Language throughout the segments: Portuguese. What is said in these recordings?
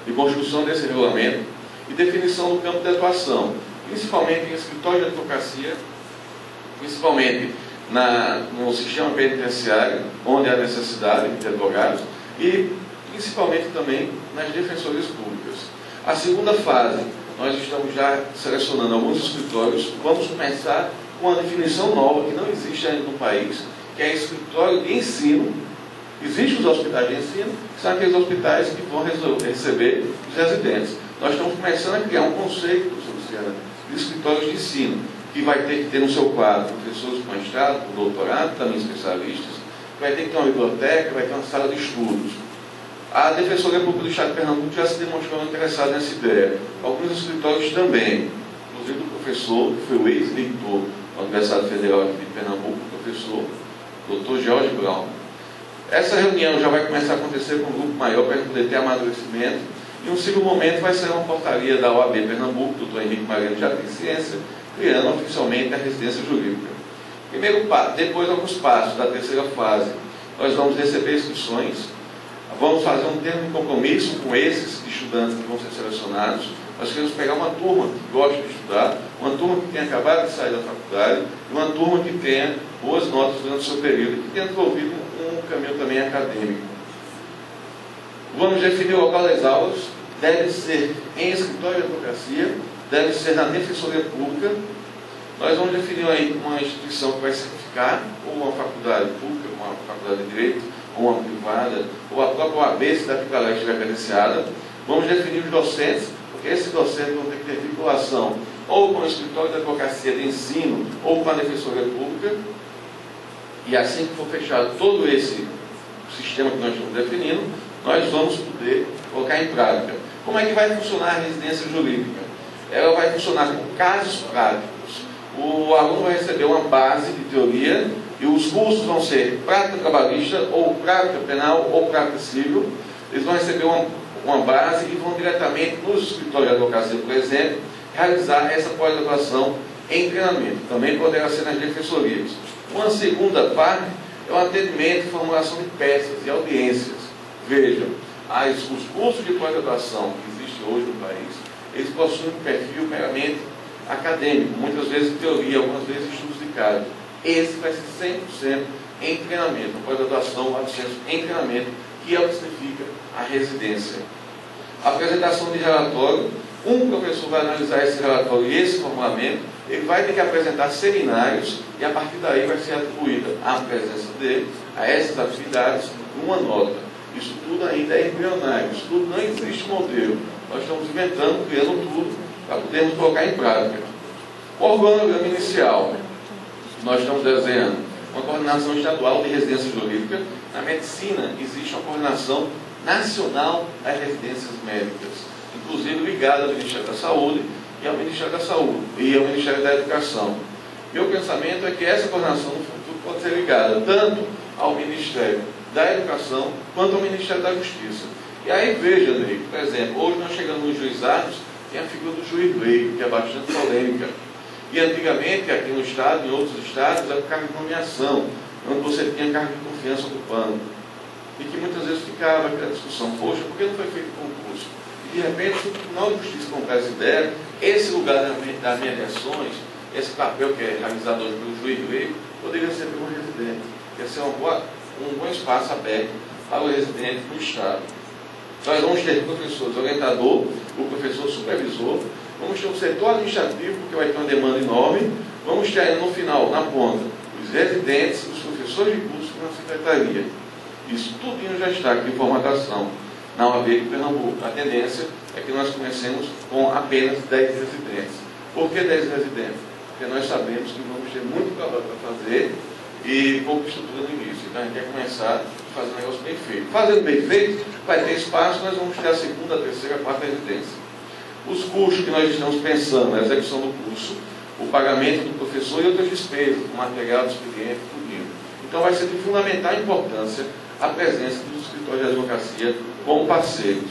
de construção desse regulamento e definição do campo de atuação, principalmente em escritório de advocacia, principalmente no sistema penitenciário, onde há necessidade de advogados, e principalmente também nas defensorias públicas. A segunda fase, nós estamos já selecionando alguns escritórios. Vamos começar com uma definição nova que não existe ainda no país, que é escritório de ensino. Existem os hospitais de ensino, que são aqueles hospitais que vão receber os residentes. Nós estamos começando a criar um conceito, Luciana, de escritórios de ensino, que vai ter que ter no seu quadro professores com mestrado, com doutorado, também especialistas, vai ter que ter uma biblioteca, vai ter uma sala de estudos. A Defensoria Pública do Estado de Pernambuco já se demonstrou interessada nessa ideia. Alguns escritórios também, inclusive do professor, que foi o ex-reitor da Universidade Federal aqui de Pernambuco, o professor Dr. Jorge Brown. Essa reunião já vai começar a acontecer com um grupo maior para poder ter amadurecimento. E um segundo momento vai ser uma portaria da OAB Pernambuco, o Dr. Henrique Mariano já tem ciência, criando oficialmente a residência jurídica. Primeiro passo, depois alguns passos da terceira fase, nós vamos receber inscrições. Vamos fazer um termo de compromisso com esses estudantes que vão ser selecionados. Nós queremos pegar uma turma que gosta de estudar, uma turma que tenha acabado de sair da faculdade, e uma turma que tenha boas notas durante o seu período e que tenha desenvolvido um caminho também acadêmico. Vamos definir o local das aulas. Deve ser em escritório de advocacia, deve ser na Defensoria Pública. Nós vamos definir aí uma instituição que vai certificar, ou uma faculdade pública, uma faculdade de Direito, ou uma privada, ou a própria OAB, se da Picalé estiver credenciada. Vamos definir os docentes, porque esses docentes vão ter que ter vinculação ou com o escritório de advocacia de ensino, ou com a Defensoria Pública. E assim que for fechado todo esse sistema que nós estamos definindo, nós vamos poder colocar em prática. Como é que vai funcionar a residência jurídica? Ela vai funcionar com casos práticos. O aluno vai receber uma base de teoria e os cursos vão ser prática trabalhista, ou prática penal, ou prática civil. Eles vão receber uma base e vão diretamente nos escritórios de advocacia, por exemplo, realizar essa pós-graduação em treinamento. Também poderá ser nas defensorias. Uma segunda parte é o atendimento e formulação de peças e audiências. Vejam, os cursos de pós-graduação que existem hoje no país, eles possuem um perfil meramente acadêmico, muitas vezes teoria, algumas vezes estudos de caso. Esse vai ser 100% em treinamento, a pós-graduação, o acesso em treinamento, que é o que significa a residência. A apresentação de relatório, um professor vai analisar esse relatório e esse formulamento, ele vai ter que apresentar seminários e a partir daí vai ser atribuída a presença dele, a essas atividades, uma nota. Isso tudo ainda é embrionário, isso tudo não existe modelo. Nós estamos inventando, criando tudo para podermos colocar em prática. O organograma inicial, nós estamos desenhando uma coordenação estadual de residência jurídica. Na medicina existe uma coordenação nacional das residências médicas, inclusive ligada ao Ministério da Saúde e ao Ministério da Saúde e ao Ministério da Educação. Meu pensamento é que essa coordenação no futuro pode ser ligada tanto ao Ministério da Educação quanto ao Ministério da Justiça. E aí veja, Ney, por exemplo, hoje nós chegamos nos juizados, tem a figura do juiz leigo, que é bastante polêmica. E antigamente, aqui no Estado, em outros estados, era o cargo de nomeação, onde você tinha cargo de confiança ocupando. E que muitas vezes ficava aquela discussão, poxa, por que não foi feito concurso? E de repente, se o Tribunal de Justiça comprar essa ideia, esse lugar das mediações, esse papel que é realizado hoje pelo juiz leigo, poderia ser pelo residente. Ia ser um bom espaço aberto para o residente do Estado. Nós vamos ter professores orientador, o professor supervisor, vamos ter um setor administrativo, porque vai ter uma demanda enorme, vamos ter ainda no final, na ponta, os residentes, os professores de curso e na secretaria. Isso tudinho já está aqui em formatação na OAB de Pernambuco. A tendência é que nós comecemos com apenas 10 residentes. Por que 10 residentes? Porque nós sabemos que vamos ter muito trabalho para fazer e pouca estrutura no início. Então a gente quer começar a fazer um negócio bem feito. Fazendo bem feito, vai ter espaço, nós vamos ter a segunda, a terceira, a quarta residência. Os custos que nós estamos pensando, a execução do curso, o pagamento do professor e outras despesas, o material do expediente, tudo. Então vai ser de fundamental importância a presença dos escritórios de advocacia como parceiros.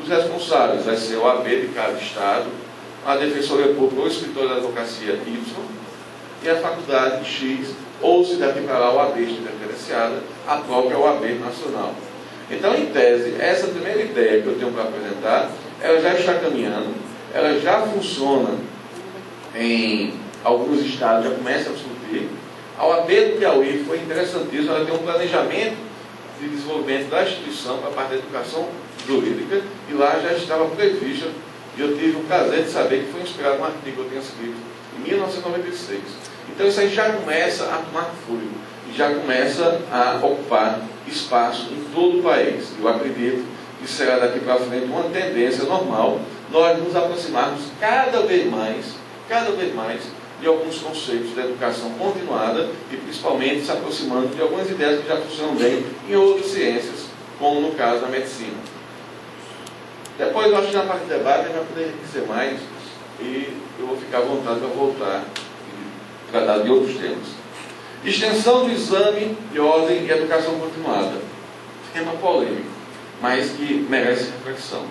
Os responsáveis vai ser o OAB de cada estado, a Defensoria Pública ou o escritório de advocacia Y e a faculdade X, ou se daqui para lá o OAB estiver credenciada, a própria OAB nacional. Então, em tese, essa primeira ideia que eu tenho para apresentar, ela já está caminhando, ela já funciona em alguns estados, já começa a discutir. A OAB do Piauí foi interessantíssima, ela tem um planejamento de desenvolvimento da instituição para a parte da educação jurídica, e lá já estava prevista, e eu tive o prazer de saber que foi inspirado um artigo que eu tinha escrito em 1996. Então isso aí já começa a tomar fôlego, e já começa a ocupar espaço em todo o país. Eu acredito que será daqui para frente uma tendência normal nós nos aproximarmos cada vez mais de alguns conceitos da educação continuada e principalmente se aproximando de algumas ideias que já funcionam bem em outras ciências, como no caso da medicina. Depois, eu acho que na parte de debate a gente vai poder enriquecer mais e eu vou ficar à vontade para voltar e tratar de outros temas. Extensão do exame de ordem e educação continuada. Tema polêmico, mas que merece reflexão.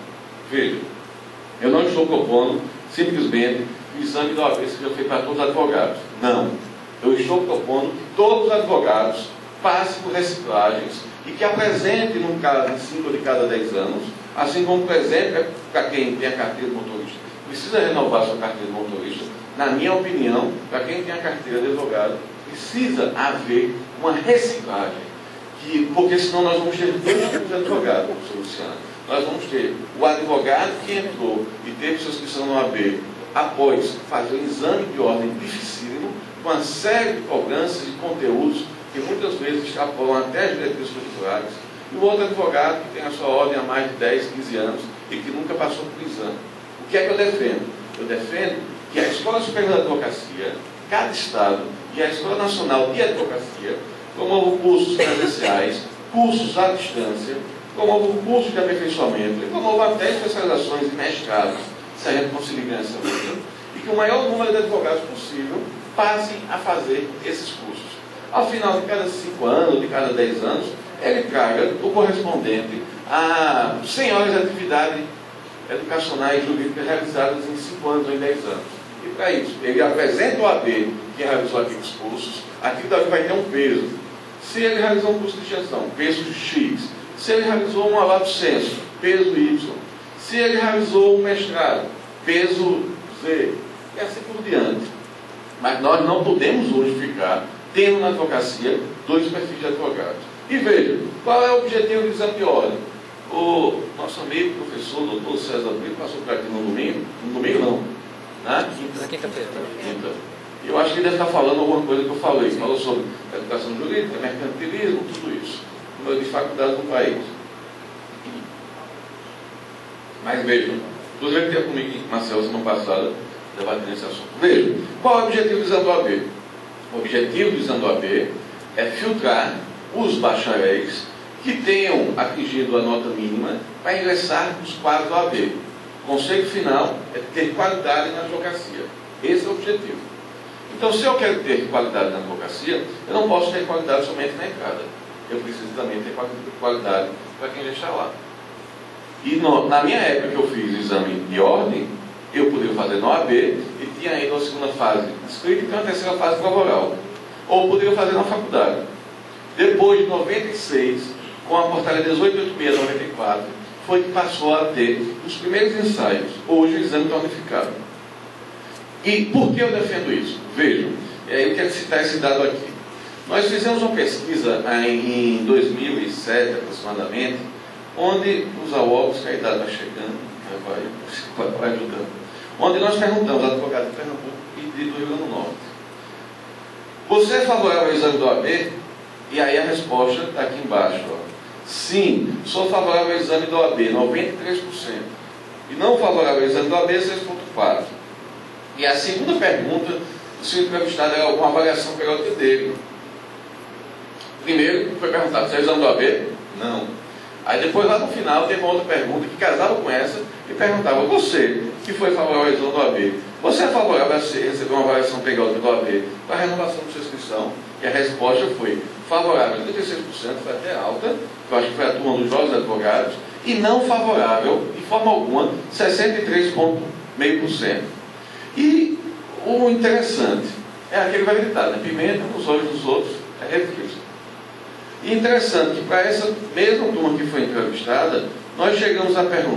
Veja, eu não estou propondo simplesmente que o exame da OAB seja feito para todos os advogados. Não. Eu estou propondo que todos os advogados passem por reciclagens e que apresentem, num caso de 5 de cada 10 anos, assim como, por exemplo, para quem tem a carteira de motorista, precisa renovar sua carteira de motorista. Na minha opinião, para quem tem a carteira de advogado, precisa haver uma reciclagem. Porque senão nós vamos ter dois tipos de advogado, professor Luciano. Nós vamos ter o advogado que entrou e teve sua inscrição no OAB após fazer um exame de ordem dificílimo, com uma série de cobranças e conteúdos que muitas vezes extrapolam até as diretrizes curriculares, e o outro advogado que tem a sua ordem há mais de 10, 15 anos e que nunca passou por exame. O que é que eu defendo? Eu defendo que a Escola Superior da Advocacia, cada estado e a Escola Nacional de Advocacia promovam cursos presenciais, cursos à distância, promovam cursos de aperfeiçoamento e promovam até especializações e mestrados, se a gente conseguir ganhar essa luta, e que o maior número de advogados possível passem a fazer esses cursos. Ao final de cada 5 anos, de cada 10 anos, ele traga o correspondente a 100 horas de atividade educacionais e jurídicas realizadas em 5 anos ou em 10 anos. E para isso, ele apresenta o OAB que realizou aqueles cursos, aquilo dali vai ter um peso. Se ele realizou um curso de extensão, peso X. Se ele realizou um lato sensu, peso Y. Se ele realizou um mestrado, peso Z. E assim por diante. Mas nós não podemos hoje ficar tendo na advocacia 2 perfis de advogados. E veja, qual é o objetivo do exame de ordem? O nosso amigo, professor, doutor César Brito, passou por aqui no domingo. No domingo não, na quinta-feira. Quinta. Eu acho que ele deve estar falando alguma coisa que eu falei. Falou sobre educação jurídica, mercantilismo, tudo isso. Número de faculdades no país. Mas vejam, inclusive ele teve comigo em Marcelo semana passada, debatendo esse assunto. Vejam, qual é o objetivo do exame do OAB? O objetivo do exame do OAB é filtrar os bacharéis que tenham atingido a nota mínima para ingressar nos quadros do OAB. O conceito final é ter qualidade na advocacia. Esse é o objetivo. Então, se eu quero ter qualidade na advocacia, eu não posso ter qualidade somente na entrada. Eu preciso também ter qualidade para quem já está lá. E na minha época que eu fiz o exame de ordem, eu poderia fazer no OAB e tinha ainda uma segunda fase escrita e uma terceira fase prova oral. Ou poderia fazer na faculdade. Depois de 96, com a portaria 1886/94, foi que passou a ter os primeiros ensaios. Hoje o exame está unificado. E por que eu defendo isso? Vejam, eu quero citar esse dado aqui. Nós fizemos uma pesquisa em 2007 aproximadamente, onde os óculos, que a idade vai chegando, vai ajudando, onde nós perguntamos a advogados de Pernambuco e do Rio Grande do Norte: você é favorável ao exame do OAB? E aí a resposta está aqui embaixo. Ó. Sim, sou favorável ao exame do OAB, 93%. E não favorável ao exame do OAB, 6,4%. E a segunda pergunta, o senhor entrevistado era alguma avaliação periódica dele. Primeiro, foi perguntado: você é exame do OAB? Não. Aí depois, lá no final, teve uma outra pergunta que casava com essa e perguntava: você, que foi favorável ao exame do OAB, você é favorável a receber uma avaliação periódica do OAB para a renovação de sua inscrição? E a resposta foi favorável, 36%, foi até alta, que eu acho que foi a turma dos jovens advogados, e não favorável, de forma alguma, 63,5%. E o interessante é aquele que vai gritar, né? Pimenta nos olhos dos outros é refresco. E interessante que para essa mesma turma que foi entrevistada, nós chegamos a perguntar